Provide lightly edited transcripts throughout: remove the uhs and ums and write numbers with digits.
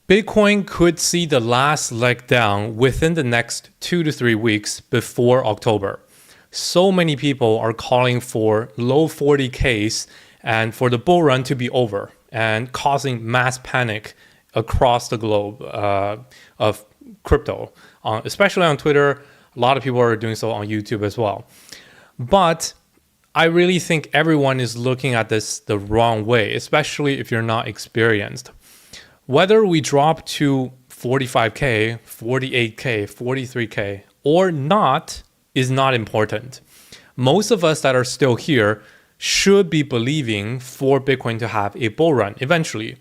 Bitcoin could see the last leg down within the next 2 to 3 weeks before October. So many people are calling for low 40Ks and for the bull run to be over and causing mass panic across the globe of crypto, especially on Twitter. A lot of people are doing so on YouTube as well. But I really think everyone is looking at this the wrong way, especially if you're not experienced. Whether we drop to 45K, 48K, 43K or not is not important. Most of us that are still here should be believing for Bitcoin to have a bull run eventually.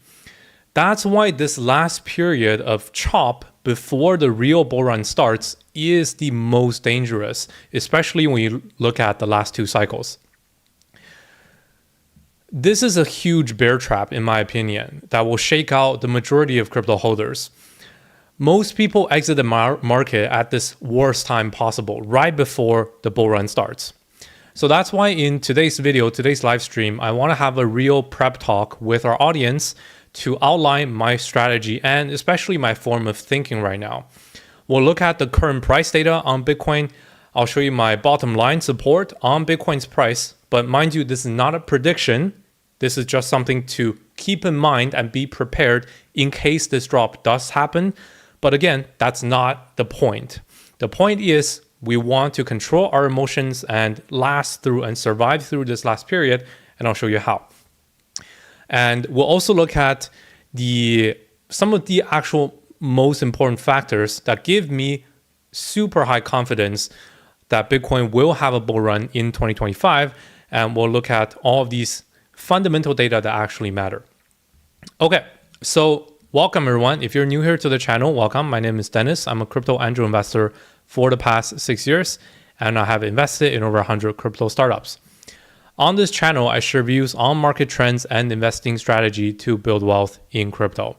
That's why this last period of chop before the real bull run starts is the most dangerous, especially when you look at the last 2 cycles. This is a huge bear trap, in my opinion, that will shake out the majority of crypto holders. Most people exit the market at this worst time possible, right before the bull run starts. So that's why in today's video, today's live stream, I want to have a real prep talk with our audience to outline my strategy and especially my form of thinking right now. We'll look at the current price data on Bitcoin. I'll show you my bottom line support on Bitcoin's price. But mind you, this is not a prediction. This is just something to keep in mind and be prepared in case this drop does happen. But again, that's not the point. The point is we want to control our emotions and last through and survive through this last period. And I'll show you how. And we'll also look at some of the actual most important factors that give me super high confidence that Bitcoin will have a bull run in 2025. And we'll look at all of these fundamental data that actually matter. Okay, so welcome everyone. If you're new here to the channel, welcome. My name is Dennis. I'm a crypto angel investor for the past 6 years, and I have invested in over 100 crypto startups. On this channel, I share views on market trends and investing strategy to build wealth in crypto.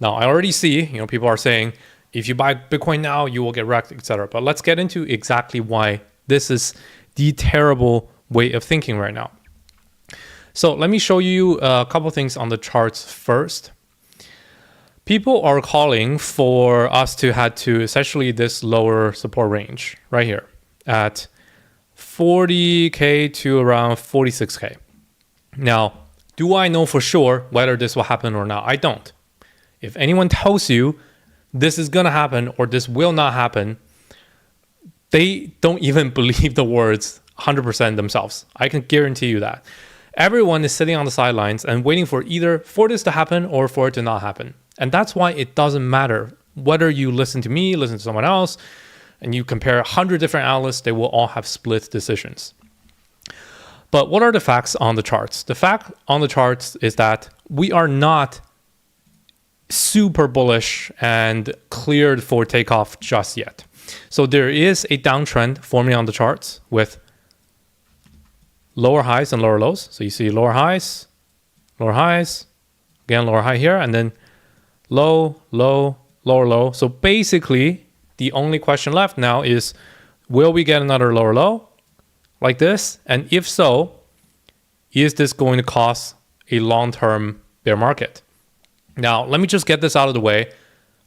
Now, I already see, people are saying, if you buy Bitcoin now, you will get wrecked, etc. But let's get into exactly why this is the terrible way of thinking right now. So let me show you a couple things on the charts first. People are calling for us to head to essentially this lower support range right here at 40K to around 46K. Now, do I know for sure whether this will happen or not? I don't. If anyone tells you this is going to happen or this will not happen, they don't even believe the words 100% themselves. I can guarantee you that. Everyone is sitting on the sidelines and waiting for either for this to happen or for it to not happen. And that's why it doesn't matter whether you listen to me, listen to someone else, and you compare 100 different analysts, they will all have split decisions. But what are the facts on the charts? The fact on the charts is that we are not super bullish and cleared for takeoff just yet. So there is a downtrend forming on the charts with lower highs and lower lows. So you see lower highs, again, lower high here, and then low, low, lower low. So basically, the only question left now is, will we get another lower low like this? And if so, is this going to cause a long-term bear market? Now, let me just get this out of the way.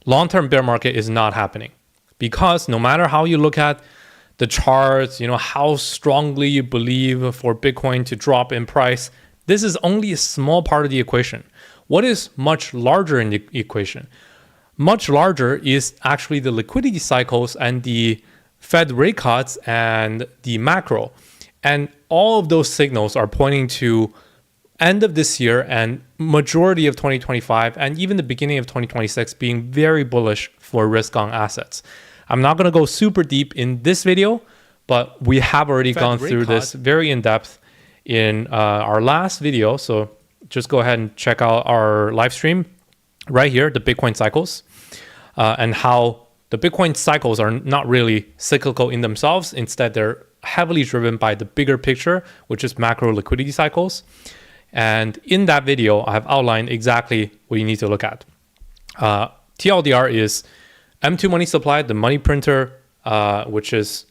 Long-term bear market is not happening because no matter how you look at the charts, how strongly you believe for Bitcoin to drop in price, this is only a small part of the equation. What is much larger in the equation? Much larger is actually the liquidity cycles and the Fed rate cuts and the macro. And all of those signals are pointing to end of this year and majority of 2025 and even the beginning of 2026 being very bullish for risk on assets. I'm not going to go super deep in this video, but we have already gone through this very in depth in our last video. So just go ahead and check out our live stream right here, the Bitcoin cycles, and how the Bitcoin cycles are not really cyclical in themselves. Instead, they're heavily driven by the bigger picture, which is macro liquidity cycles. And in that video, I have outlined exactly what you need to look at. TLDR is M2 money supply, the money printer, which is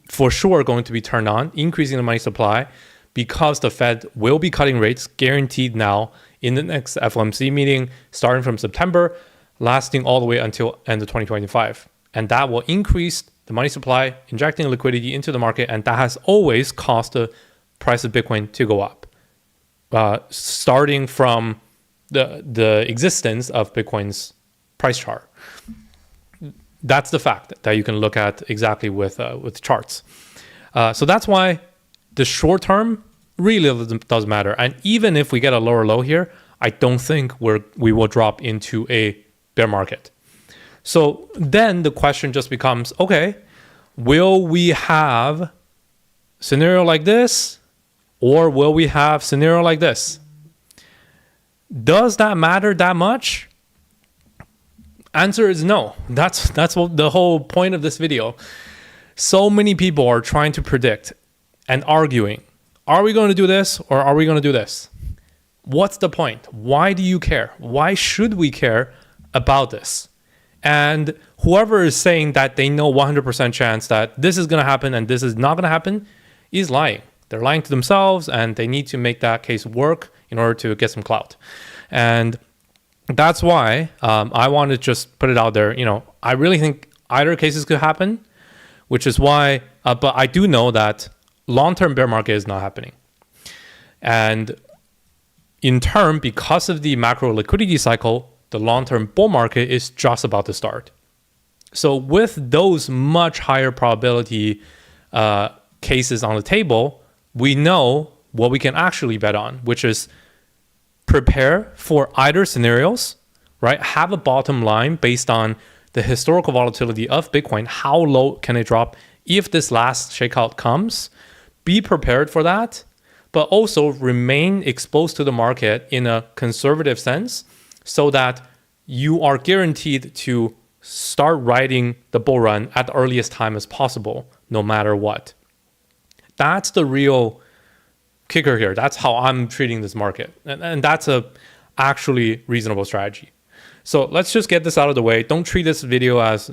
for sure going to be turned on, increasing the money supply because the Fed will be cutting rates guaranteed now in the next FOMC meeting, starting from September, lasting all the way until end of 2025. And that will increase the money supply, injecting liquidity into the market. And that has always caused the price of Bitcoin to go up, starting from the existence of Bitcoin's price chart. That's the fact that you can look at exactly with charts. So that's why the short term really doesn't matter. And even if we get a lower low here, I don't think we will drop into a bear market. So then the question just becomes, okay, will we have scenario like this, or will we have scenario like this? Does that matter that much? Answer is no. That's what the whole point of this video. So many people are trying to predict and arguing, are we going to do this or are we going to do this? What's the point? Why do you care? Why should we care about this? And whoever is saying that they know 100% chance that this is going to happen and this is not going to happen is lying. They're lying to themselves, and they need to make that case work in order to get some clout. And that's why I want to just put it out there. I really think either cases could happen, which is why, but I do know that long-term bear market is not happening. And in turn, because of the macro liquidity cycle, the long-term bull market is just about to start. So with those much higher probability cases on the table, we know what we can actually bet on, which is prepare for either scenarios, right? Have a bottom line based on the historical volatility of Bitcoin. How low can it drop if this last shakeout comes? Be prepared for that, but also remain exposed to the market in a conservative sense so that you are guaranteed to start riding the bull run at the earliest time as possible, no matter what. That's the real kicker here. That's how I'm treating this market. And that's a actually reasonable strategy. So let's just get this out of the way. Don't treat this video as,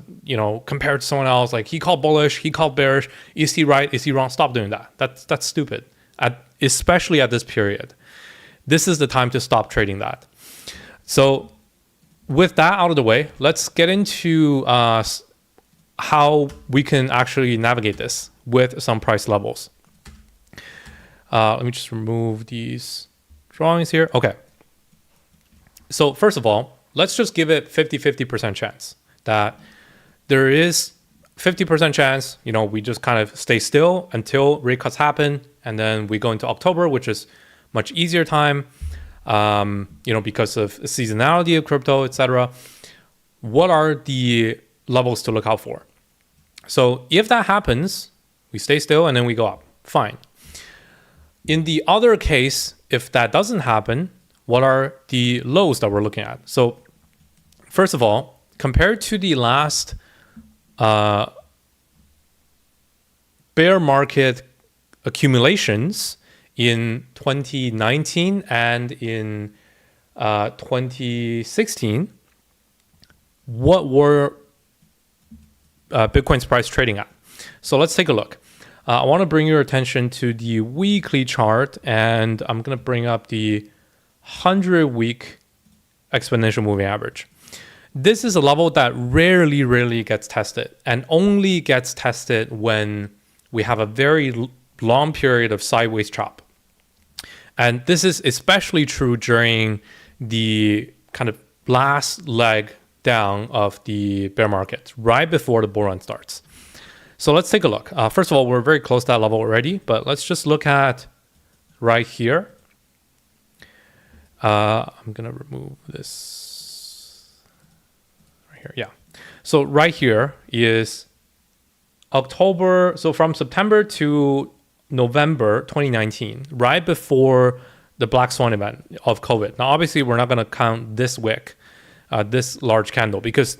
compared to someone else, like he called bullish, he called bearish. Is he right? Is he wrong? Stop doing that. That's stupid, especially at this period. This is the time to stop trading that. So with that out of the way, let's get into how we can actually navigate this with some price levels. Let me just remove these drawings here. Okay. So first of all, let's just give it 50% chance that there is 50% chance, we just kind of stay still until rate cuts happen. And then we go into October, which is much easier time, because of seasonality of crypto, etc. What are the levels to look out for? So if that happens, we stay still and then we go up. Fine. In the other case, if that doesn't happen, what are the lows that we're looking at? So first of all, compared to the last bear market accumulations in 2019 and in 2016, what were Bitcoin's price trading at? So let's take a look. I want to bring your attention to the weekly chart, and I'm going to bring up the 100-week exponential moving average. This is a level that rarely gets tested, and only gets tested when we have a very long period of sideways chop. And this is especially true during the kind of last leg down of the bear market, right before the bull run starts. So let's take a look. First of all, we're very close to that level already, but let's just look at right here. I'm going to remove this right here. Yeah. So right here is October. So from September to November 2019, right before the Black Swan event of COVID. Now, obviously, we're not going to count this wick, this large candle, because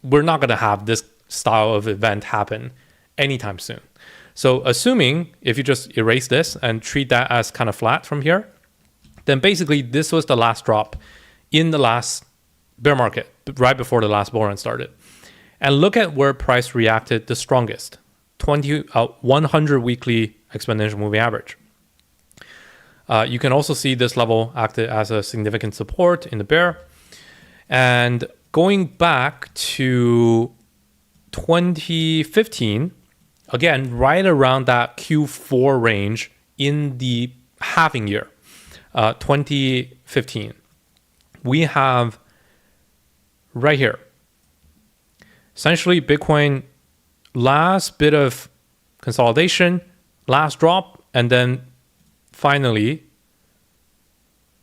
we're not going to have this style of event happen anytime soon. So assuming if you just erase this and treat that as kind of flat from here, then basically this was the last drop in the last bear market, right before the last bull run started. And look at where price reacted the strongest, 100 weekly exponential moving average. You can also see this level acted as a significant support in the bear. And going back to 2015, again, right around that Q4 range in the halving year, 2015, we have right here, essentially Bitcoin last bit of consolidation, last drop, and then finally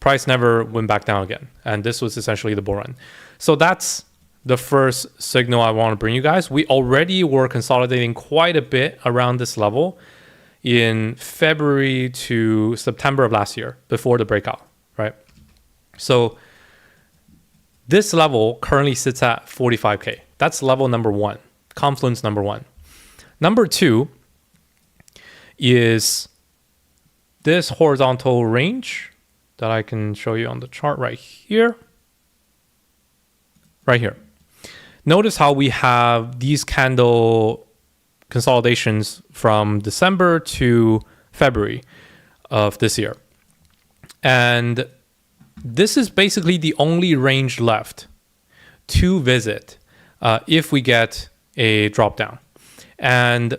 price never went back down again. And this was essentially the bull run. So that's the first signal I want to bring you guys. We already were consolidating quite a bit around this level in February to September of last year before the breakout, right? So this level currently sits at 45K. That's level number one, confluence number one. Number two is this horizontal range that I can show you on the chart right here. Right here. Notice how we have these candle consolidations from December to February of this year. And this is basically the only range left to visit if we get a drop down. And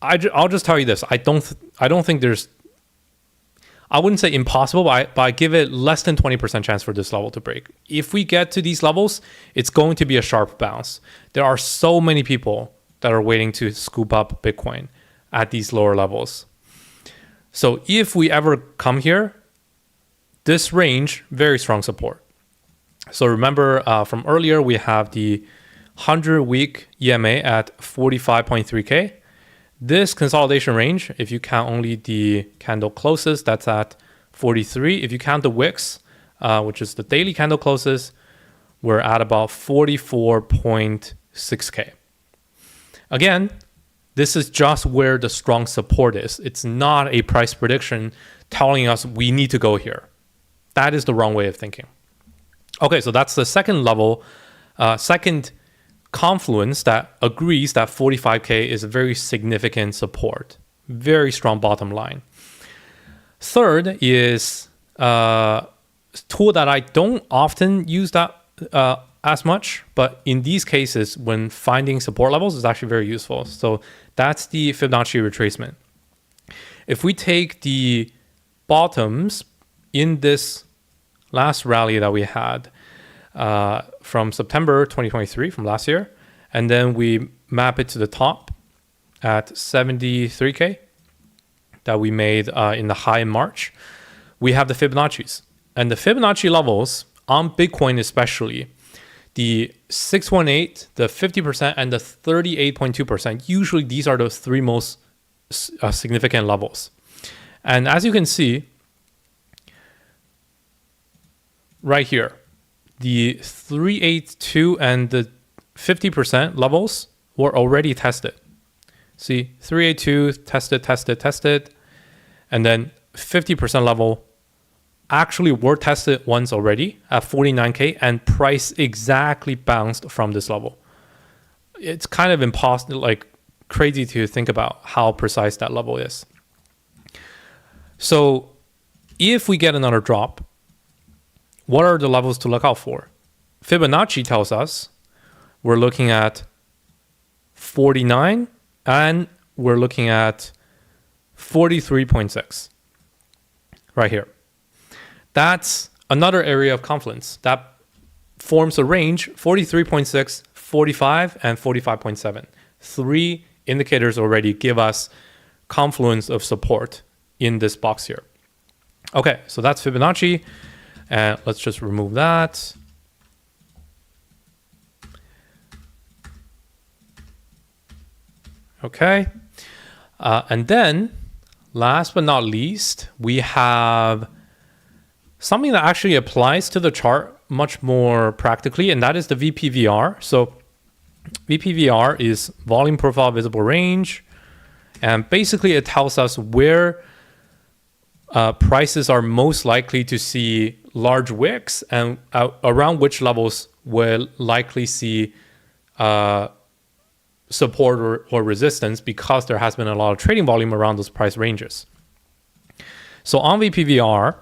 I'll just tell you this. I don't think there's, I wouldn't say impossible, but I give it less than 20% chance for this level to break. If we get to these levels, it's going to be a sharp bounce. There are so many people that are waiting to scoop up Bitcoin at these lower levels. So if we ever come here, this range, very strong support. So remember from earlier, we have the 100-week EMA at 45.3K. This consolidation range, if you count only the candle closes, that's at 43. If you count the wicks, which is the daily candle closes, we're at about 44.6K. Again, this is just where the strong support is. It's not a price prediction telling us we need to go here. That is the wrong way of thinking. Okay, so that's the second level, second confluence that agrees that 45K is a very significant support, very strong bottom line. Third is a tool that I don't often use that as much, but in these cases, when finding support levels, is actually very useful. So that's the Fibonacci retracement. If we take the bottoms in this last rally that we had from September 2023, from last year, and then we map it to the top at 73K that we made in the high in March, we have the Fibonacci's. And the Fibonacci levels on Bitcoin especially, the 618, the 50%, and the 38.2%, usually these are the three most significant levels. And as you can see, right here, the 382 and the 50% levels were already tested. See, 382 tested, and then 50% level actually were tested once already at 49K, and price exactly bounced from this level. It's kind of impossible, like crazy to think about how precise that level is. So if we get another drop, what are the levels to look out for? Fibonacci tells us we're looking at 49 and we're looking at 43.6 right here. That's another area of confluence that forms a range: 43.6, 45, and 45.7. Three indicators already give us confluence of support in this box here. Okay, so that's Fibonacci. And let's just remove that. Okay. And then last but not least, we have something that actually applies to the chart much more practically, and that is the VPVR. So VPVR is volume profile visible range. And basically it tells us where prices are most likely to see large wicks and around which levels will likely see support or resistance, because there has been a lot of trading volume around those price ranges. So on VPVR,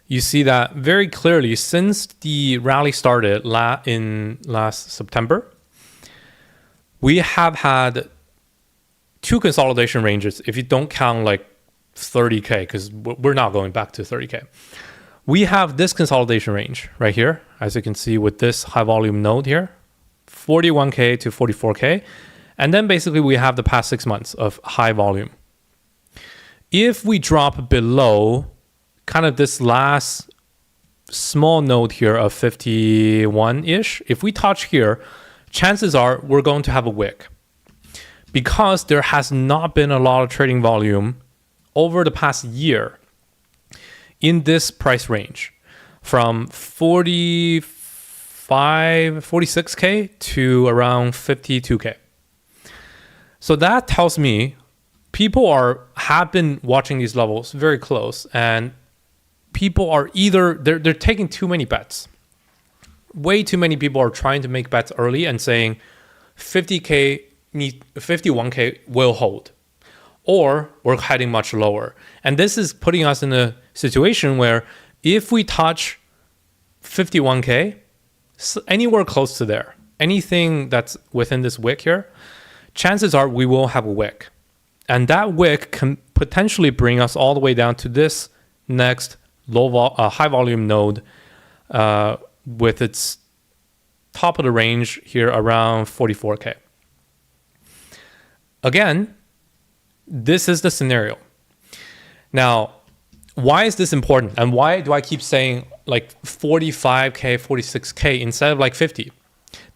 you see that very clearly since the rally started in last September, we have had two consolidation ranges if you don't count like 30K, because we're not going back to 30K. We have this consolidation range right here, as you can see with this high volume node here, 41K to 44K. And then basically we have the past 6 months of high volume. If we drop below kind of this last small node here of 51-ish, if we touch here, chances are we're going to have a wick, because there has not been a lot of trading volume over the past year in this price range from 46K to around 52K. So that tells me people have been watching these levels very close, and people are either they're taking too many bets. Way too many people are trying to make bets early and saying 51K will hold, or we're heading much lower. And this is putting us in a situation where if we touch 51K, anywhere close to there, anything that's within this wick here, chances are we will have a wick. And that wick can potentially bring us all the way down to this next high volume node with its top of the range here around 44K. Again, this is the scenario. Now, why is this important? And why do I keep saying like 45K, 46K instead of like 50?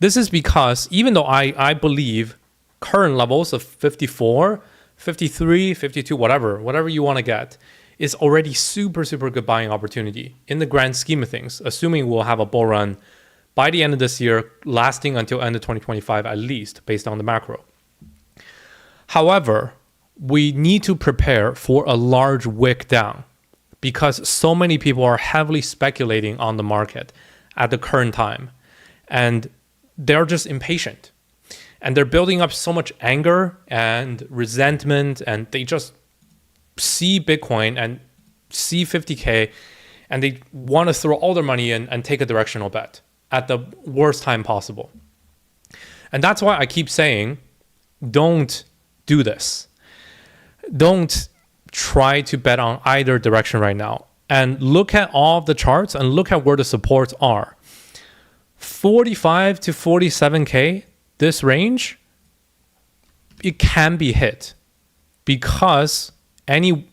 This is because even though I believe current levels of 54, 53, 52, whatever you want to get, is already super, super good buying opportunity in the grand scheme of things, assuming we'll have a bull run by the end of this year, lasting until end of 2025 at least, based on the macro. However, we need to prepare for a large wick down, because so many people are heavily speculating on the market at the current time, and they're just impatient. And they're building up so much anger and resentment, and they just see Bitcoin and see 50K, and they want to throw all their money in and take a directional bet at the worst time possible. And that's why I keep saying, don't do this. Don't try to bet on either direction right now. And look at all of the charts and look at where the supports are. 45 to 47K, this range, it can be hit, because any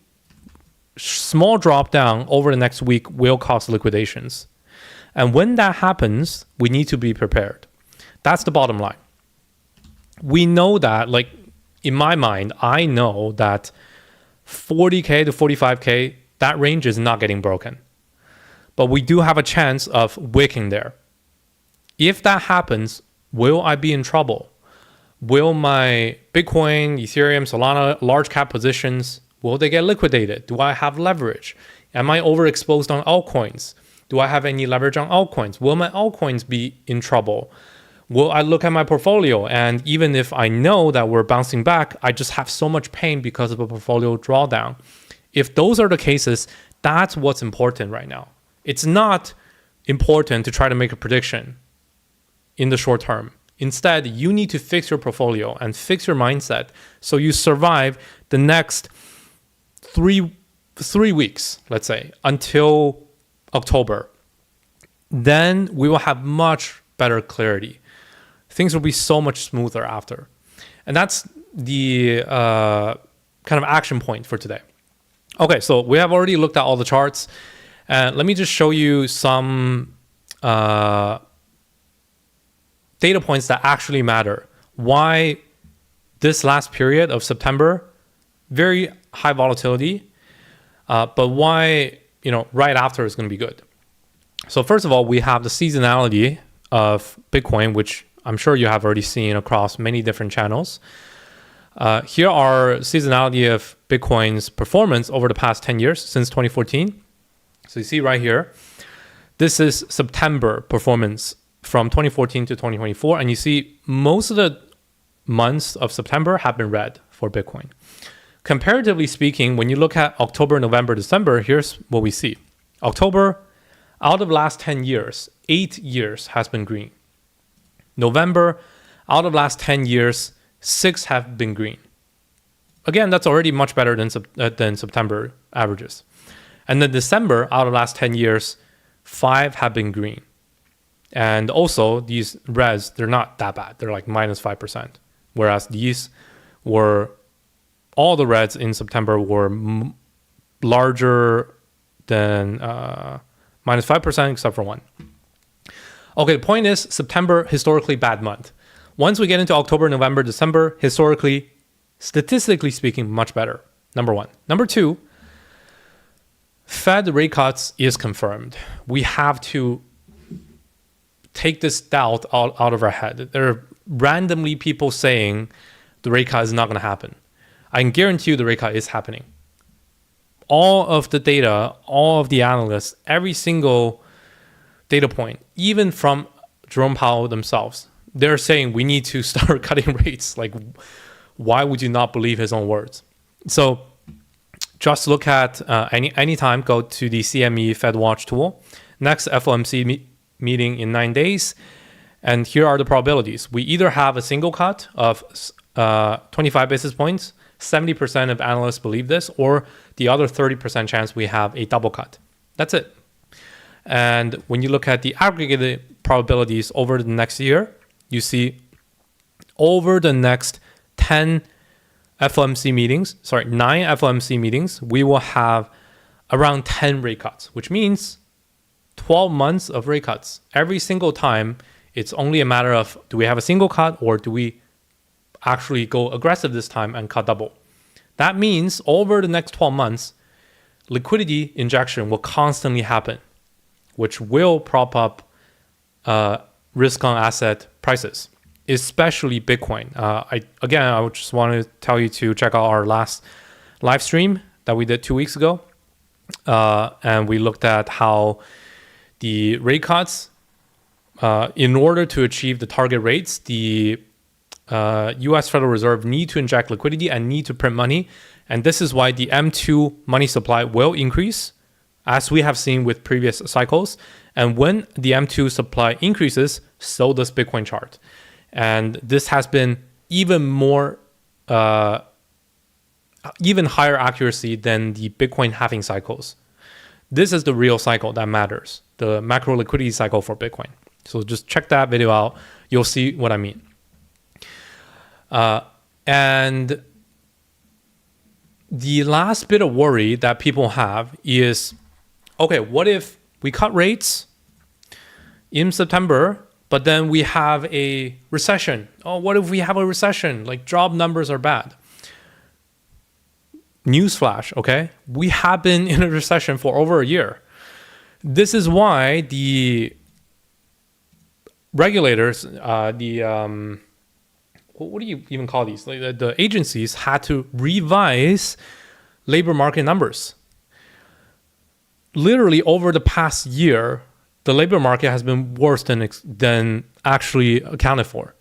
small drop down over the next week will cause liquidations. And when that happens, we need to be prepared. That's the bottom line. We know that, like in my mind, I know that 40K to 45K, that range is not getting broken. But we do have a chance of wicking there. If that happens, will I be in trouble? Will my Bitcoin, Ethereum, Solana, large cap positions, will they get liquidated? Do I have leverage? Am I overexposed on altcoins? Do I have any leverage on altcoins? Will my altcoins be in trouble? Will I look at my portfolio, and even if I know that we're bouncing back, I just have so much pain because of a portfolio drawdown? If those are the cases, that's what's important right now. It's not important to try to make a prediction in the short term. Instead, you need to fix your portfolio and fix your mindset so you survive the next three weeks, let's say, until October. Then we will have much better clarity. Things will be so much smoother after. And that's the kind of action point for today. Okay, so we have already looked at all the charts. Let me just show you some data points that actually matter. Why this last period of September, very high volatility, but why right after is going to be good. So first of all, we have the seasonality of Bitcoin, which I'm sure you have already seen across many different channels. Here are seasonality of Bitcoin's performance over the past 10 years since 2014. So you see right here, this is September performance from 2014 to 2024. And you see most of the months of September have been red for Bitcoin. comparatively speaking, when you look at October, November, December, here's what we see. October, out of last 10 years, 8 years has been green. November, out of last 10 years, 6 have been green. Again, that's already much better than September averages. And then December, out of last 10 years, 5 have been green. And also, these reds, they're not that bad. They're like minus 5%. Whereas these were, all the reds in September were larger than minus 5%, except for one. Okay, the point is, September, historically bad month. Once we get into October, November, December, historically, statistically speaking, much better. Number one. Number two, Fed rate cuts is confirmed. We have to take this doubt out of our head. There are randomly people saying the rate cut is not going to happen. I can guarantee you the rate cut is happening. All of the data, all of the analysts, every single data point, even from Jerome Powell themselves, they're saying we need to start cutting rates. Like, why would you not believe his own words? So just look at anytime, go to the CME Fed Watch tool. Next FOMC meeting in 9 days. And here are the probabilities. We either have a single cut of 25 basis points, 70% of analysts believe this, or the other 30% chance we have a double cut. That's it. And when you look at the aggregated probabilities over the next year, you see over the next 9 FOMC meetings, we will have around 10 rate cuts, which means 12 months of rate cuts. Every single time, it's only a matter of, do we have a single cut or do we actually go aggressive this time and cut double? That means over the next 12 months, liquidity injection will constantly happen, which will prop up risk on asset prices, especially Bitcoin. I just want to tell you to check out our last live stream that we did 2 weeks ago. And we looked at how the rate cuts, in order to achieve the target rates, the US Federal Reserve need to inject liquidity and need to print money. And this is why the M2 money supply will increase, as we have seen with previous cycles. And when the M2 supply increases, so does Bitcoin chart. And this has been even higher accuracy than the Bitcoin halving cycles. This is the real cycle that matters, the macro liquidity cycle for Bitcoin. So just check that video out. You'll see what I mean. And the last bit of worry that people have is, okay, what if we cut rates in September, but then we have a recession? Oh, what if we have a recession? Like, job numbers are bad. Newsflash, okay? We have been in a recession for over a year. This is why the regulators, what do you even call these? Like the agencies had to revise labor market numbers. Literally over the past year, the labor market has been worse than actually accounted for.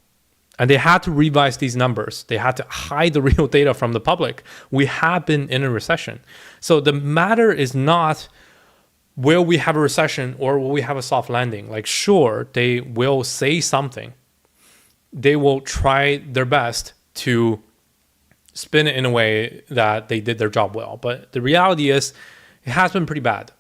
And they had to revise these numbers. They had to hide the real data from the public. We have been in a recession. So the matter is not, will we have a recession or will we have a soft landing? Like, sure, they will say something. They will try their best to spin it in a way that they did their job well. But the reality is, it has been pretty bad.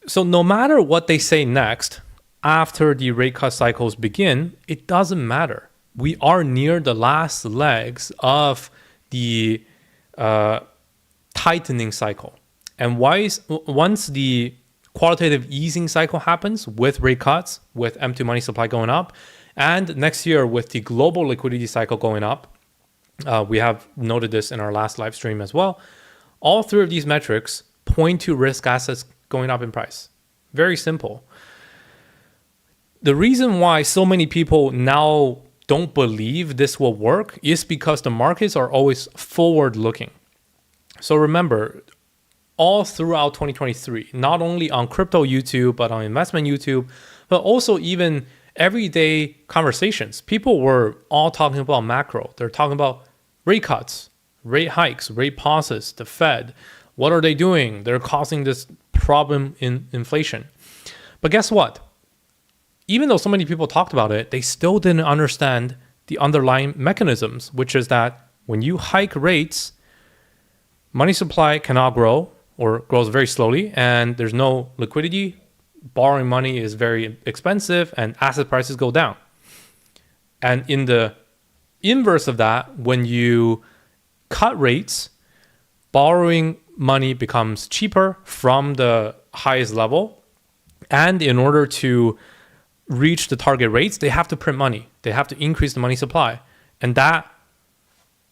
So no matter what they say next, after the rate cut cycles begin, it doesn't matter. We are near the last legs of the tightening cycle. And once the qualitative easing cycle happens with rate cuts, with M2 money supply going up, and next year with the global liquidity cycle going up, we have noted this in our last live stream as well, all three of these metrics point to risk assets going up in price. Very simple. The reason why so many people now don't believe this will work is because the markets are always forward-looking. So remember, all throughout 2023, not only on crypto YouTube, but on investment YouTube, but also even everyday conversations, people were all talking about macro. They're talking about rate cuts, rate hikes, rate pauses, the Fed. What are they doing? They're causing this problem in inflation. But guess what? Even though so many people talked about it, they still didn't understand the underlying mechanisms, which is that when you hike rates, money supply cannot grow or grows very slowly, and there's no liquidity. Borrowing money is very expensive, and asset prices go down. And in the inverse of that, when you cut rates, borrowing money becomes cheaper from the highest level. And in order to reach the target rates, they have to print money. They have to increase the money supply. And that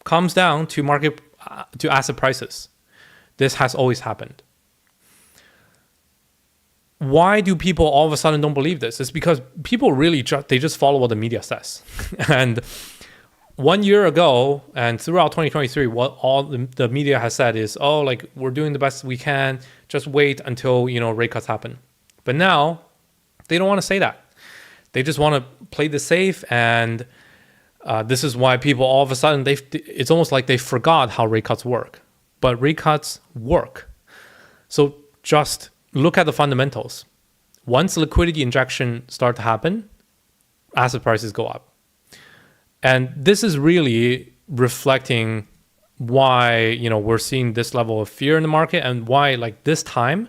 comes down to asset prices. This has always happened. Why do people all of a sudden don't believe this? It's because people really they just follow what the media says. And 1 year ago and throughout 2023, what all the media has said is, oh, like we're doing the best we can. Just wait until, rate cuts happen. But now they don't want to say that. They just want to play the safe. And this is why people all of a sudden, it's almost like they forgot how rate cuts work. But rate cuts work. So just look at the fundamentals. Once liquidity injection start to happen, asset prices go up. And this is really reflecting why, we're seeing this level of fear in the market, and why like this time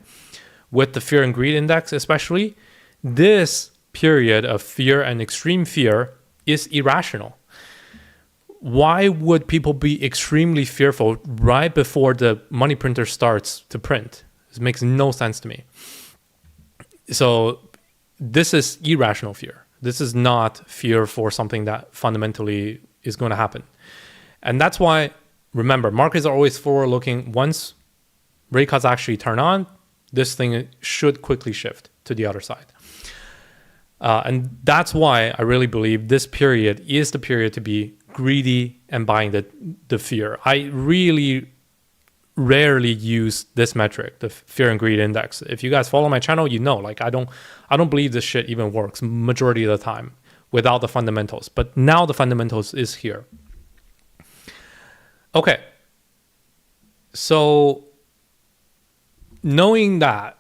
with the fear and greed index, especially this period of fear and extreme fear is irrational. Why would people be extremely fearful right before the money printer starts to print? This makes no sense to me. So this is irrational fear. This is not fear for something that fundamentally is going to happen. And that's why, remember, markets are always forward-looking. Once rate cuts actually turn on, this thing should quickly shift to the other side. And that's why I really believe this period is the period to be greedy and buying the fear. I really rarely use this metric, the fear and greed index. If you guys follow my channel, like I don't believe this shit even works majority of the time without the fundamentals. But now the fundamentals is here. Okay. So knowing that,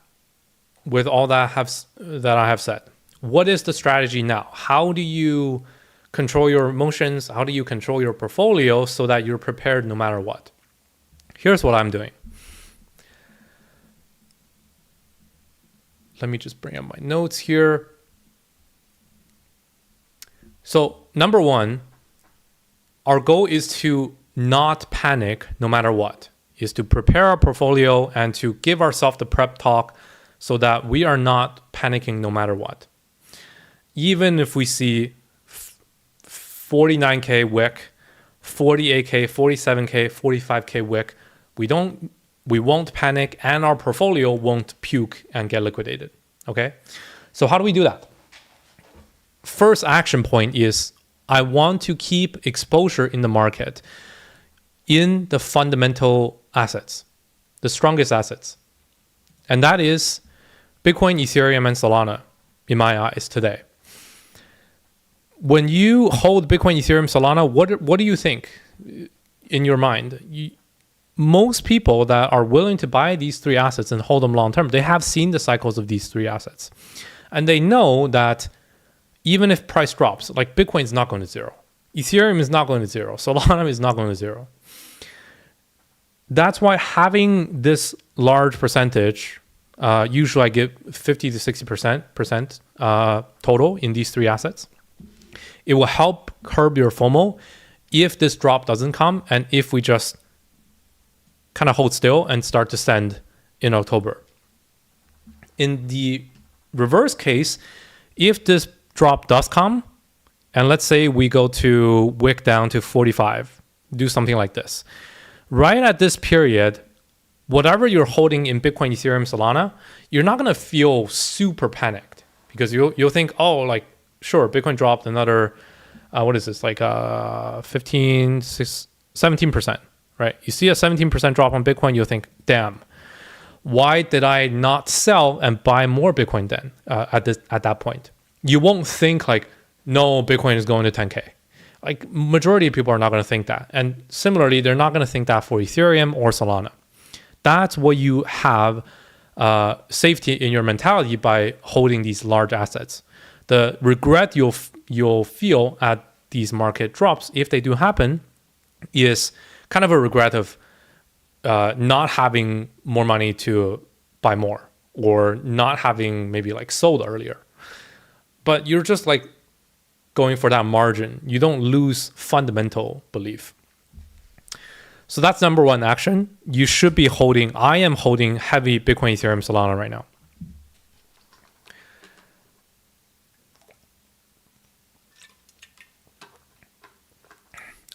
with all that I have said, what is the strategy now? How do you control your emotions? How do you control your portfolio so that you're prepared no matter what? Here's what I'm doing. Let me just bring up my notes here. So number one, our goal is to not panic no matter what, is to prepare our portfolio and to give ourselves the prep talk so that we are not panicking no matter what. Even if we see 49K wick, 48K, 47K, 45K wick, we won't panic, and our portfolio won't puke and get liquidated. Okay? So how do we do that? First action point is I want to keep exposure in the market in the fundamental assets, the strongest assets. And that is Bitcoin, Ethereum, and Solana in my eyes today. When you hold Bitcoin, Ethereum, Solana, what do you think in your mind? Most people that are willing to buy these three assets and hold them long term, they have seen the cycles of these three assets. And they know that even if price drops, like Bitcoin is not going to zero. Ethereum is not going to zero. Solana is not going to zero. That's why having this large percentage, usually I give 50 to 60% total in these three assets. It will help curb your FOMO if this drop doesn't come, and if we just kind of hold still and start to send in October. In the reverse case, if this drop does come, and let's say we go to wick down to 45, do something like this. Right at this period, whatever you're holding in Bitcoin, Ethereum, Solana, you're not going to feel super panicked, because you'll think, oh, like, sure, Bitcoin dropped another, what is this, like 15, 17%, right? You see a 17% drop on Bitcoin, you'll think, damn, why did I not sell and buy more Bitcoin then at that point? You won't think like, no, Bitcoin is going to 10K. Like majority of people are not going to think that. And similarly, they're not going to think that for Ethereum or Solana. That's what you have safety in your mentality by holding these large assets. The regret you'll feel at these market drops, if they do happen, is kind of a regret of not having more money to buy more, or not having maybe like sold earlier. But you're just like going for that margin. You don't lose fundamental belief. So that's number one action. You should be holding. I am holding heavy Bitcoin, Ethereum, Solana right now.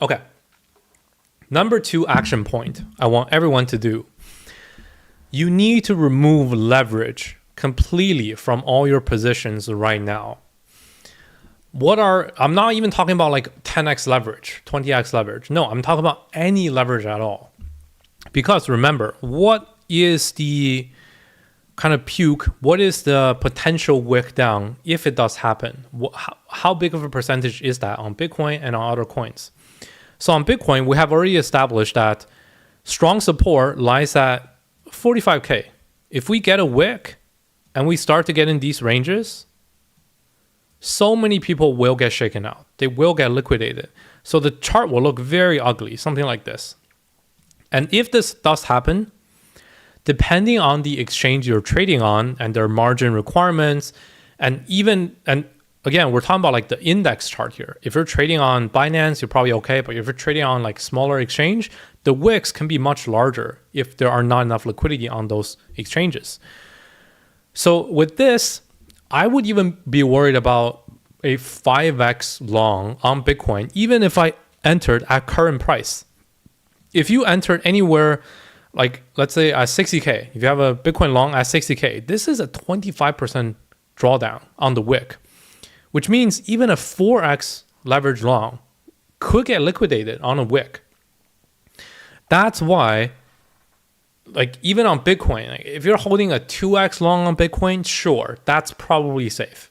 Okay. Number two action point I want everyone to do. You need to remove leverage completely from all your positions right now. I'm not even talking about like 10x leverage, 20x leverage. No, I'm talking about any leverage at all. Because remember, what is the kind of puke? What is the potential wick down if it does happen? How big of a percentage is that on Bitcoin and on other coins? So on Bitcoin, we have already established that strong support lies at 45K. If we get a wick and we start to get in these ranges, so many people will get shaken out. They will get liquidated. So the chart will look very ugly, something like this. And if this does happen, depending on the exchange you're trading on and their margin requirements, and again, we're talking about like the index chart here. If you're trading on Binance, you're probably okay. But if you're trading on like smaller exchange, the wicks can be much larger if there are not enough liquidity on those exchanges. So with this, I would even be worried about a 5x long on Bitcoin, even if I entered at current price. If you entered anywhere, like let's say at 60K, if you have a Bitcoin long at 60K, this is a 25% drawdown on the wick, which means even a 4x leverage long could get liquidated on a wick. That's why, like even on Bitcoin, like if you're holding a 2x long on Bitcoin, sure, that's probably safe.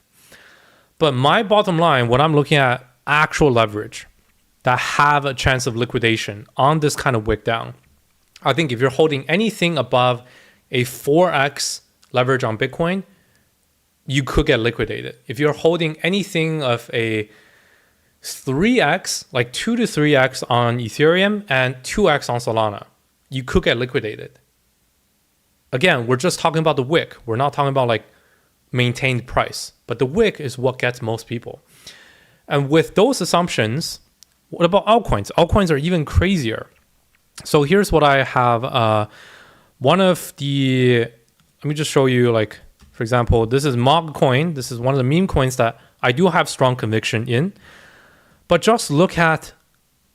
But my bottom line, when I'm looking at actual leverage that have a chance of liquidation on this kind of wick down, I think if you're holding anything above a 4x leverage on Bitcoin, you could get liquidated. If you're holding anything of a 3x, like 2 to 3x on Ethereum and 2x on Solana, you could get liquidated. Again, we're just talking about the wick. We're not talking about like maintained price, but the wick is what gets most people. And with those assumptions, what about altcoins? Altcoins are even crazier. So here's what I have. Let me just show you, like, for example, this is Mog coin. This is one of the meme coins that I do have strong conviction in. But just look at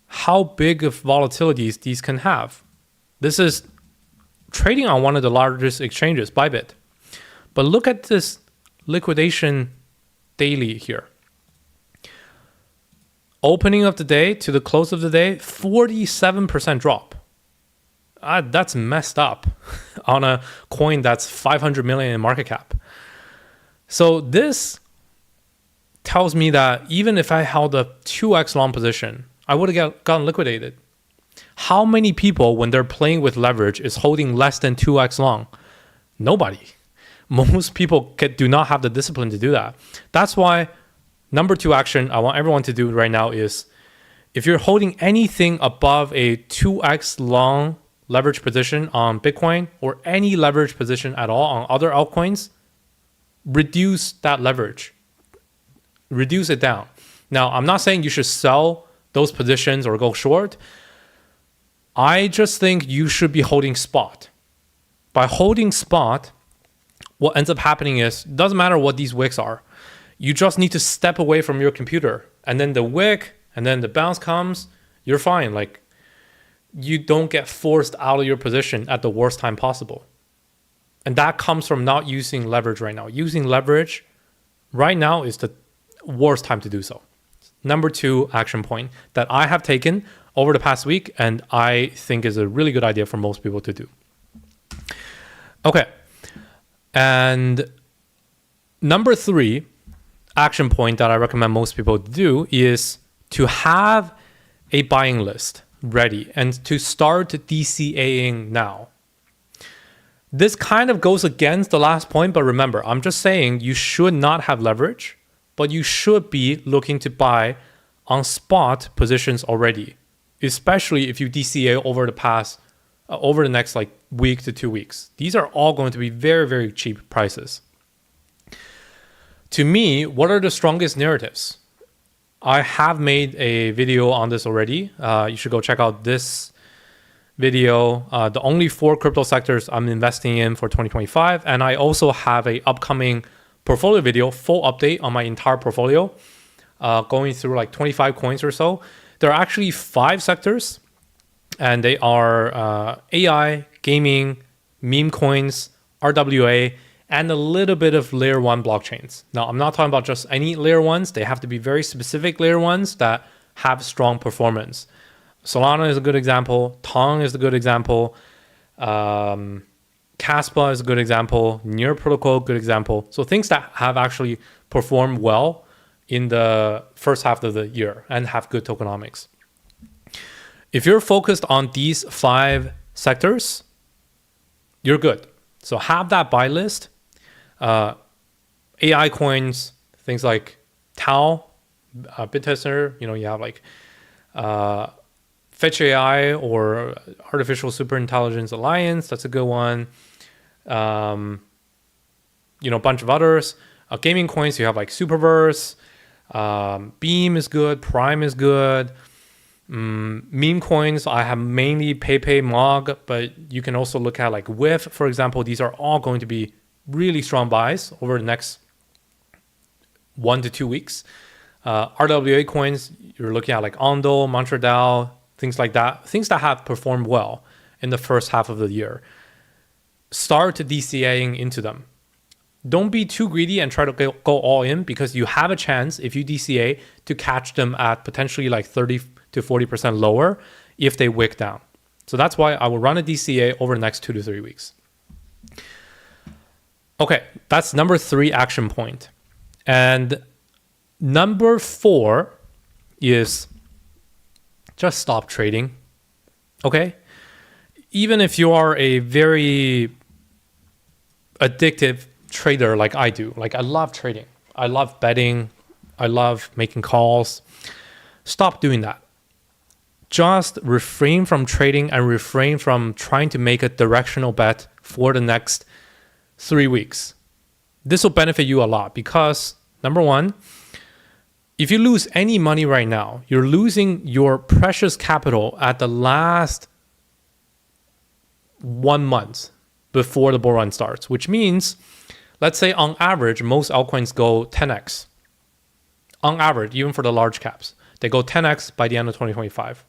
how big of volatilities these can have. This is trading on one of the largest exchanges, Bybit. But look at this liquidation daily here. Opening of the day to the close of the day, 47% drop. That's messed up on a coin that's 500 million in market cap. So this tells me that even if I held a 2x long position, I would have gotten liquidated. How many people, when they're playing with leverage, is holding less than 2x long? Nobody. Most people do not have the discipline to do that. That's why number two action I want everyone to do right now is, if you're holding anything above a 2x long leverage position on Bitcoin or any leverage position at all on other altcoins, reduce that leverage. Reduce it down. Now, I'm not saying you should sell those positions or go short. I just think you should be holding spot. By holding spot, what ends up happening is, it doesn't matter what these wicks are. You just need to step away from your computer, and then the wick and then the bounce comes, you're fine. Like, you don't get forced out of your position at the worst time possible. And that comes from not using leverage right now. Using leverage right now is the worst time to do so. Number two action point that I have taken over the past week, and I think is a really good idea for most people to do. Okay. And number three action point that I recommend most people do is to have a buying list ready and to start DCAing now. This kind of goes against the last point, but remember, I'm just saying you should not have leverage, but you should be looking to buy on spot positions already, especially if you DCA over the next like week to 2 weeks. These are all going to be very, very cheap prices. To me, what are the strongest narratives? I have made a video on this already. You should go check out this video. The only 4 crypto sectors I'm investing in for 2025. And I also have a upcoming portfolio video, full update on my entire portfolio, going through like 25 coins or so. There are actually 5 sectors, and they are AI, gaming, meme coins, RWA, and a little bit of layer 1 blockchains. Now, I'm not talking about just any layer 1s. They have to be very specific layer 1s that have strong performance. Solana is a good example. Tong is a good example. Caspa is a good example. Near Protocol, good example. So things that have actually performed well in the first half of the year and have good tokenomics. If you're focused on these 5 sectors, you're good. So have that buy list. AI coins, things like Tau, BitTester, you have like Fetch AI or Artificial Superintelligence Alliance. That's a good one. A bunch of others. Gaming coins, you have like Superverse. Beam is good. Prime is good. Meme coins, I have mainly PayPay, Mog, but you can also look at like WIF, for example. These are all going to be really strong buys over the next 1 to 2 weeks. RWA coins, you're looking at like Ondo, MantraDAO, things like that, things that have performed well in the first half of the year. Start DCAing into them. Don't be too greedy and try to go all in, because you have a chance, if you DCA, to catch them at potentially like 30 to 40% lower if they wick down. So that's why I will run a DCA over the next 2 to 3 weeks. Okay, that's number 3 action point. And number 4 is just stop trading. Okay? Even if you are a very addictive trader like I do, like I love trading, I love betting, I love making calls, stop doing that. Just refrain from trading and refrain from trying to make a directional bet for the next 3 weeks. This will benefit you a lot because, number 1, if you lose any money right now, you're losing your precious capital at the last 1 month before the bull run starts, which means, let's say on average, most altcoins go 10x. On average, even for the large caps, they go 10x by the end of 2025.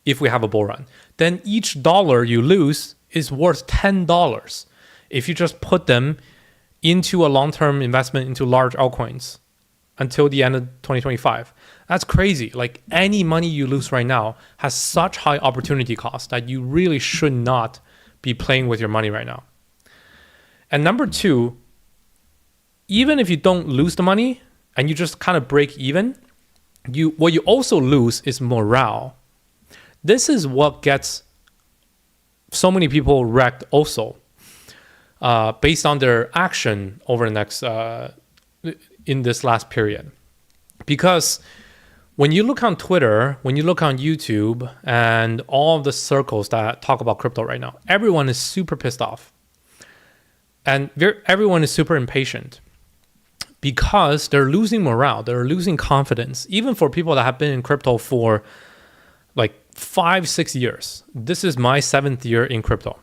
If we have a bull run, then each dollar you lose is worth $10 if you just put them into a long-term investment into large altcoins until the end of 2025. That's crazy. Like, any money you lose right now has such high opportunity cost that you really should not be playing with your money right now. And number 2, even if you don't lose the money and you just kind of break even, what you also lose is morale. This is what gets so many people wrecked also, based on their action over the next in this last period. Because when you look on Twitter, when you look on YouTube, and all of the circles that talk about crypto right now, everyone is super pissed off. And everyone is super impatient because they're losing morale, they're losing confidence. Even for people that have been in crypto for like 5-6 years. This is my 7th year in crypto.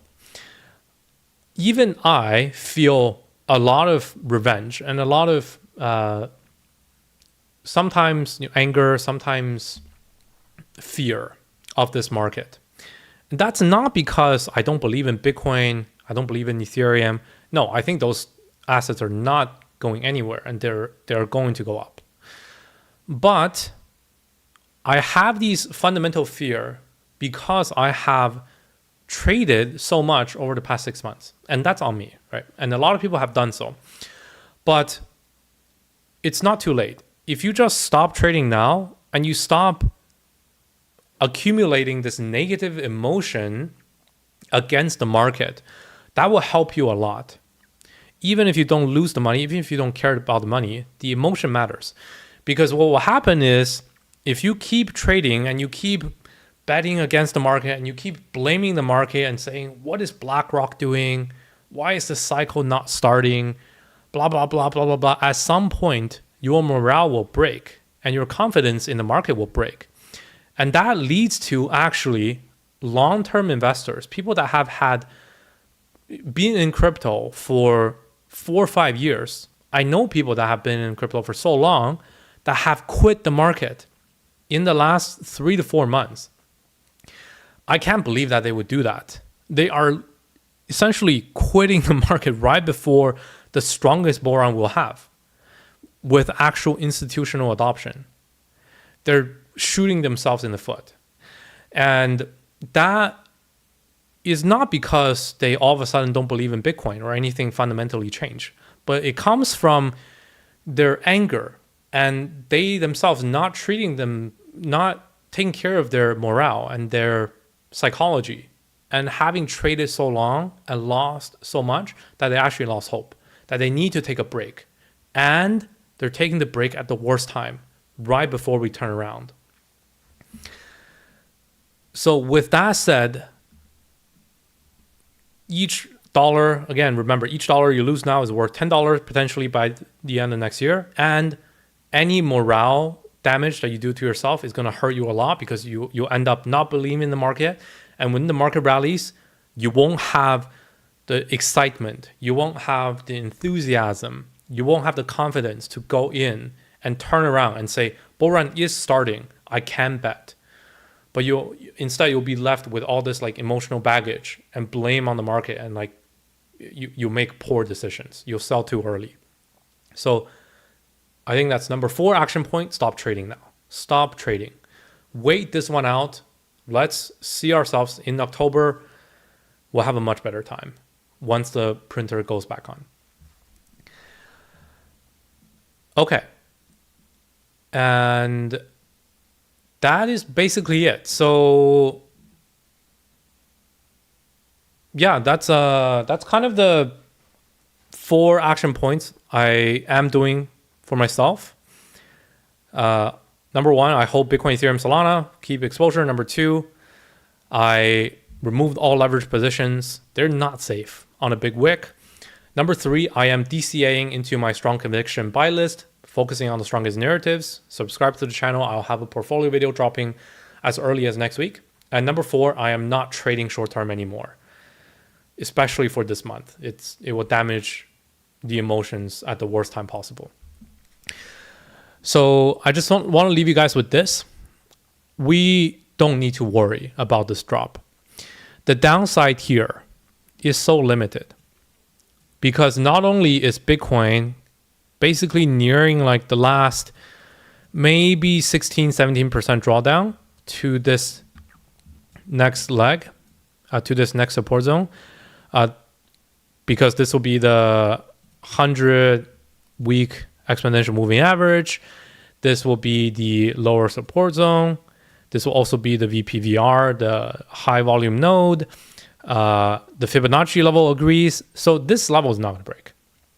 Even I feel a lot of revenge and a lot of sometimes anger, sometimes fear of this market. And that's not because I don't believe in Bitcoin, I don't believe in Ethereum. No, I think those assets are not going anywhere and they're going to go up. But I have these fundamental fear because I have traded so much over the past 6 months. And that's on me, right? And a lot of people have done so. But it's not too late. If you just stop trading now and you stop accumulating this negative emotion against the market, that will help you a lot. Even if you don't lose the money, even if you don't care about the money, the emotion matters. Because what will happen is, if you keep trading and you keep betting against the market and you keep blaming the market and saying, what is BlackRock doing? Why is the cycle not starting? Blah, blah, blah, blah, blah, blah. At some point, your morale will break and your confidence in the market will break. And that leads to actually long-term investors, people that have had been in crypto for 4 or 5 years. I know people that have been in crypto for so long that have quit the market in the last 3 to 4 months. I can't believe that they would do that. They are essentially quitting the market right before the strongest bull run we'll have with actual institutional adoption. They're shooting themselves in the foot. And that is not because they all of a sudden don't believe in Bitcoin or anything fundamentally changed, but it comes from their anger and they themselves not taking care of their morale and their psychology, and having traded so long and lost so much that they actually lost hope, that they need to take a break. And they're taking the break at the worst time, right before we turn around. So with that said, each dollar, again, remember, each dollar you lose now is worth $10 potentially by the end of next year. And any morale damage that you do to yourself is going to hurt you a lot, because you'll end up not believing in the market. And when the market rallies, you won't have the excitement. You won't have the enthusiasm. You won't have the confidence to go in and turn around and say, bull run is starting. I can bet. But instead you'll be left with all this like emotional baggage and blame on the market, and like you make poor decisions. You'll sell too early. So I think that's number 4 action point. Stop trading now. Stop trading. Wait this one out. Let's see ourselves in October. We'll have a much better time once the printer goes back on. Okay. And that is basically it. So yeah, that's kind of the 4 action points I am doing for myself. Number 1, I hold Bitcoin, Ethereum, Solana, keep exposure. Number 2, I removed all leverage positions. They're not safe on a big wick. Number 3, I am DCAing into my strong conviction buy list, focusing on the strongest narratives. Subscribe to the channel. I'll have a portfolio video dropping as early as next week. And number 4, I am not trading short term anymore, especially for this month. It will damage the emotions at the worst time possible. So I just want to leave you guys with this. We don't need to worry about this drop. The downside here is so limited, because not only is Bitcoin basically nearing like the last maybe 16-17% drawdown to this next leg, to this next support zone, because this will be the 100-week exponential moving average. This will be the lower support zone. This will also be the VPVR, the high volume node. The Fibonacci level agrees. So this level is not going to break.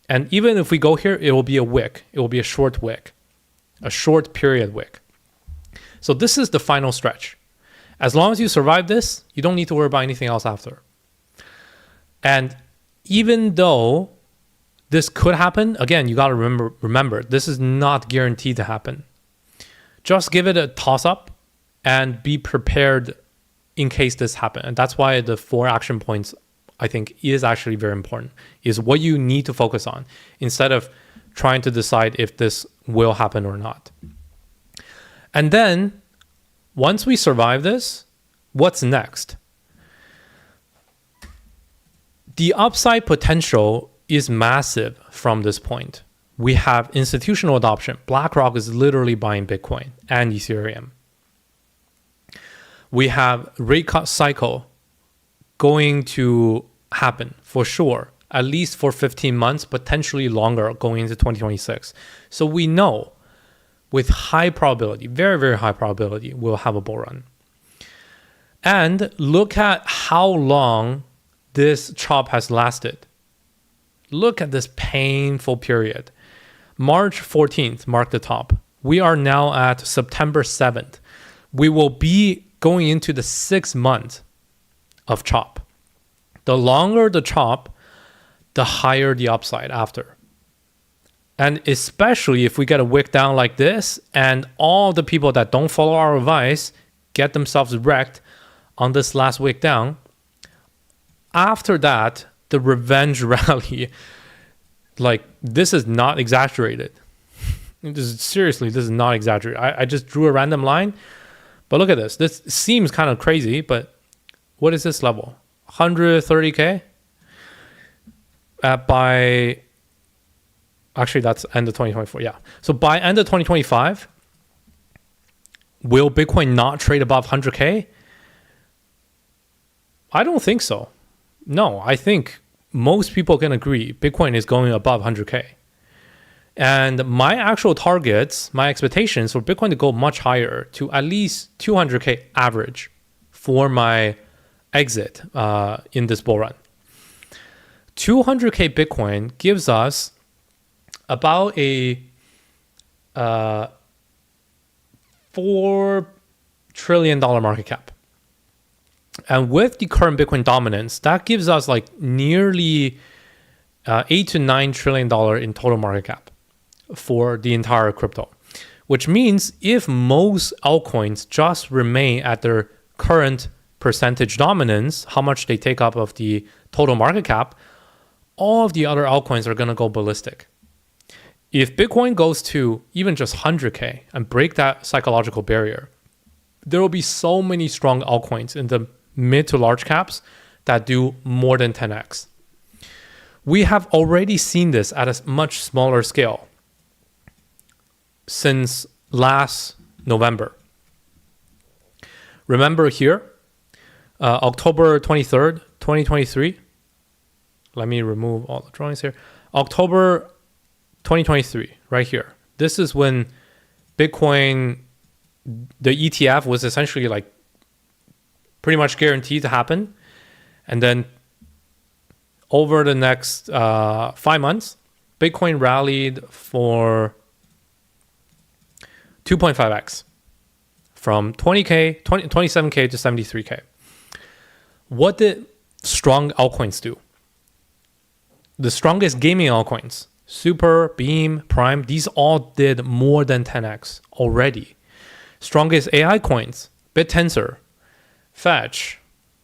And even if we go here, it will be a wick. It will be a short wick, a short period wick. So this is the final stretch. As long as you survive this, you don't need to worry about anything else after. And even though this could happen, again, you got to remember, this is not guaranteed to happen. Just give it a toss up and be prepared in case this happens. And that's why the 4 action points, I think, is actually very important, is what you need to focus on instead of trying to decide if this will happen or not. And then once we survive this, what's next? The upside potential is massive from this point. We have institutional adoption. BlackRock is literally buying Bitcoin and Ethereum. We have rate cut cycle going to happen for sure, at least for 15 months, potentially longer going into 2026. So we know with high probability, very, very high probability, we'll have a bull run. And look at how long this chop has lasted. Look at this painful period. March 14th marked the top. We are now at September 7th. We will be going into the 6th month of chop. The longer the chop, the higher the upside after. And especially if we get a wick down like this and all the people that don't follow our advice get themselves wrecked on this last wick down, after that, the revenge rally, like, this is not exaggerated. Seriously, this is not exaggerated. I just drew a random line, but look at this. This seems kind of crazy, but what is this level? 130K? By, actually, that's end of 2024, yeah. So by end of 2025, will Bitcoin not trade above 100K? I don't think so. No, I think most people can agree Bitcoin is going above 100K. And my actual targets, my expectations for Bitcoin to go much higher to at least 200K average for my exit in this bull run. 200K Bitcoin gives us about a $4 trillion market cap. And with the current Bitcoin dominance, that gives us like nearly $8 to $9 trillion in total market cap for the entire crypto. Which means if most altcoins just remain at their current percentage dominance, how much they take up of the total market cap, all of the other altcoins are going to go ballistic. If Bitcoin goes to even just 100K and break that psychological barrier, there will be so many strong altcoins in the mid to large caps that do more than 10x. We have already seen this at a much smaller scale since last November. Remember here, October 23rd, 2023. Let me remove all the drawings here. October 2023, right here. This is when Bitcoin, the ETF was essentially like pretty much guaranteed to happen. And then over the next 5 months, Bitcoin rallied for 2.5x from 27K to 73K. What did strong altcoins do? The strongest gaming altcoins, Super, Beam, Prime, these all did more than 10x already. Strongest AI coins, BitTensor, Fetch,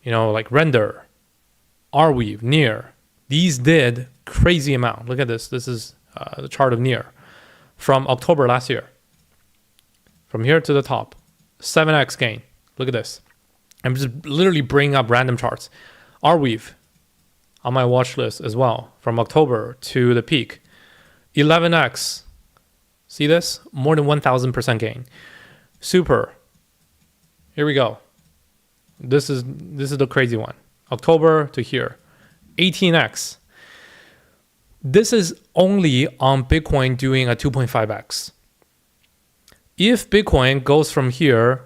like Render, Arweave, Near, these did crazy amount. Look at this. This is the chart of Near from October last year. From here to the top, 7x gain. Look at this. I'm just literally bringing up random charts. Arweave on my watch list as well from October to the peak. 11x. See this? More than 1,000% gain. Super. Here we go. This is the crazy one. October to here. 18x. This is only on Bitcoin doing a 2.5x. If Bitcoin goes from here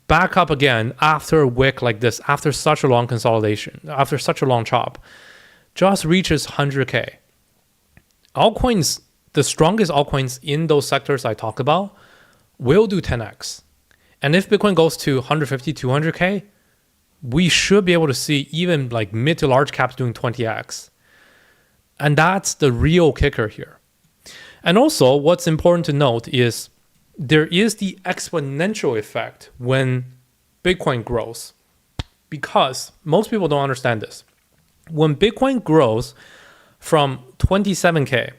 back up again after a wick like this, after such a long consolidation, after such a long chop, just reaches 100K. Altcoins, the strongest altcoins in those sectors I talked about, will do 10x. And if Bitcoin goes to 150, 200K, we should be able to see even like mid to large caps doing 20x. And that's the real kicker here. And also, what's important to note is there is the exponential effect when Bitcoin grows. Because most people don't understand this. When Bitcoin grows from 27K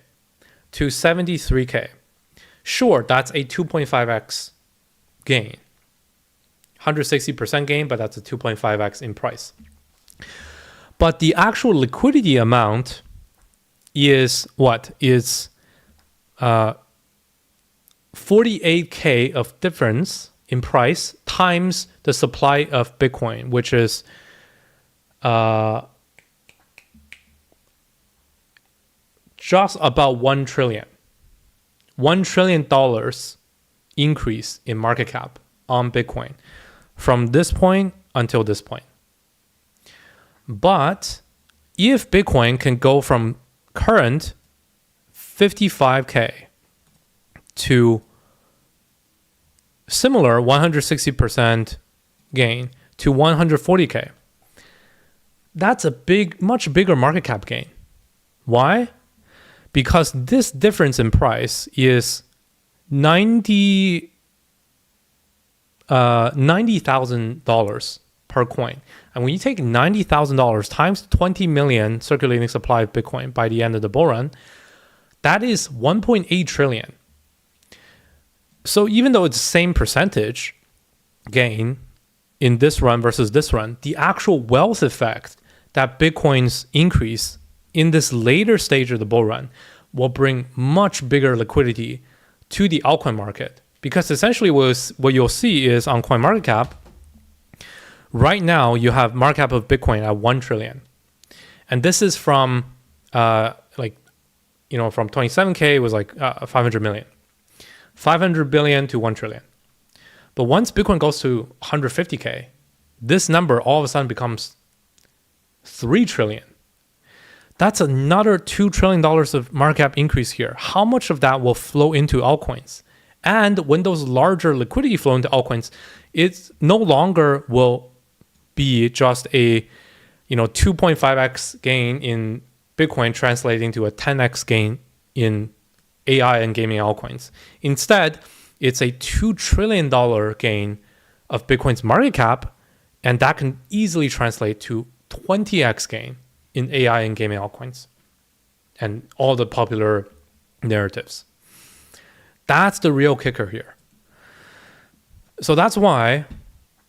to 73K, sure, that's a 2.5x gain. 160% gain, but that's a 2.5x in price. But the actual liquidity amount is what? Is 48K of difference in price times the supply of Bitcoin, which is just about $1 trillion. $1 trillion increase in market cap on Bitcoin from this point until this point. But if Bitcoin can go from current 55K to similar 160% gain to 140K, that's a much bigger market cap gain. Why? Because this difference in price is $90,000 per coin. And when you take $90,000 times 20 million circulating supply of Bitcoin by the end of the bull run, that is 1.8 trillion. So even though it's the same percentage gain in this run versus this run, the actual wealth effect that Bitcoin's increase in this later stage of the bull run will bring much bigger liquidity to the altcoin market. Because essentially what you'll see is on CoinMarketCap, right now you have market cap of Bitcoin at 1 trillion. And this is from from 27K, it was like 500 million. 500 billion to 1 trillion. But once Bitcoin goes to 150K, this number all of a sudden becomes 3 trillion. That's another $2 trillion of market cap increase here. How much of that will flow into altcoins? And when those larger liquidity flow into altcoins, it no longer will be just a 2.5x gain in Bitcoin translating to a 10x gain in AI and gaming altcoins. Instead, it's a $2 trillion gain of Bitcoin's market cap, and that can easily translate to 20x gain in AI and gaming altcoins and all the popular narratives. That's the real kicker here. So that's why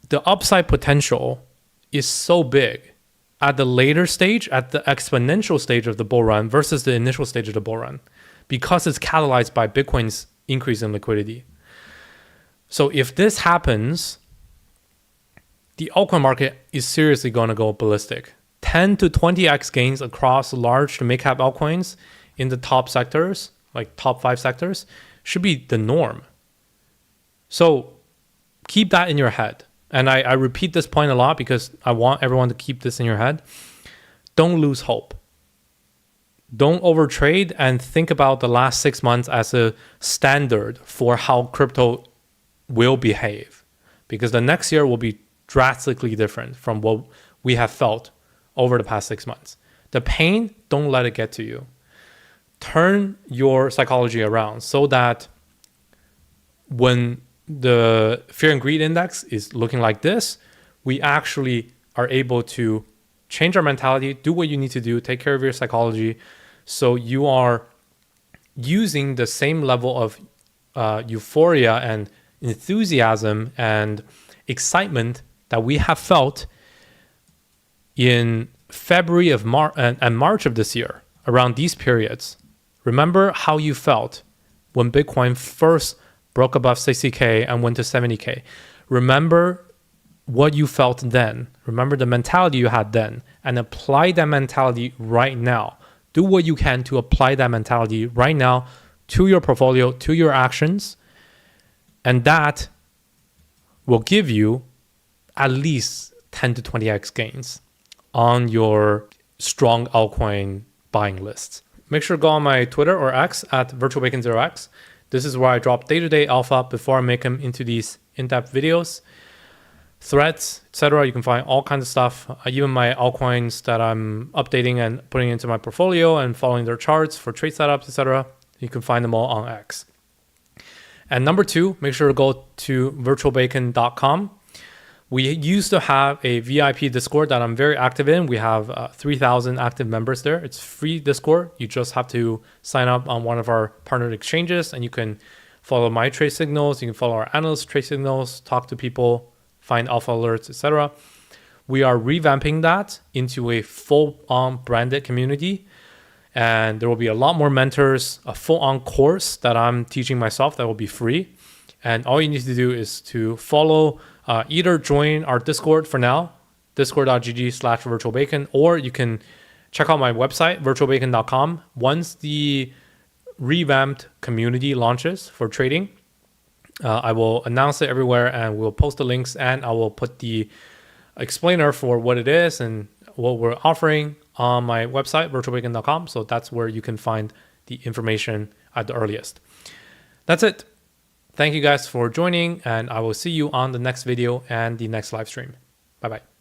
the upside potential is so big at the later stage, at the exponential stage of the bull run versus the initial stage of the bull run, because it's catalyzed by Bitcoin's increase in liquidity. So if this happens, the altcoin market is seriously going to go ballistic. 10 to 20x gains across large to mid-cap altcoins in the top sectors, like top 5 sectors, should be the norm. So keep that in your head. And I repeat this point a lot because I want everyone to keep this in your head. Don't lose hope. Don't overtrade and think about the last 6 months as a standard for how crypto will behave. Because the next year will be drastically different from what we have felt over the past 6 months. The pain, don't let it get to you. Turn your psychology around so that when the fear and greed index is looking like this, we actually are able to change our mentality, do what you need to do, take care of your psychology, so you are using the same level of euphoria and enthusiasm and excitement that we have felt in February and March of this year, around these periods. Remember how you felt when Bitcoin first broke above 60K and went to 70K. Remember what you felt then. Remember the mentality you had then, and apply that mentality right now. Do what you can to apply that mentality right now to your portfolio, to your actions, and that will give you at least 10 to 20x gains on your strong altcoin buying lists. Make sure to go on my Twitter or X at VirtualBacon0x. This is where I drop day-to-day alpha before I make them into these in-depth videos, threads, etc. You can find all kinds of stuff, even my altcoins that I'm updating and putting into my portfolio and following their charts for trade setups, etc. You can find them all on X. And number 2, make sure to go to virtualbacon.com. We used to have a VIP Discord that I'm very active in. We have 3,000 active members there. It's free Discord. You just have to sign up on one of our partnered exchanges, and you can follow my trade signals. You can follow our analyst trade signals, talk to people, find alpha alerts, etc. We are revamping that into a full-on branded community, and there will be a lot more mentors, a full-on course that I'm teaching myself that will be free. And all you need to do is to follow, either join our Discord for now, discord.gg/virtualbacon, or you can check out my website, virtualbacon.com. Once the revamped community launches for trading, I will announce it everywhere, and we'll post the links, and I will put the explainer for what it is and what we're offering on my website, virtualbacon.com. So that's where you can find the information at the earliest. That's it. Thank you guys for joining, and I will see you on the next video and the next live stream. Bye-bye.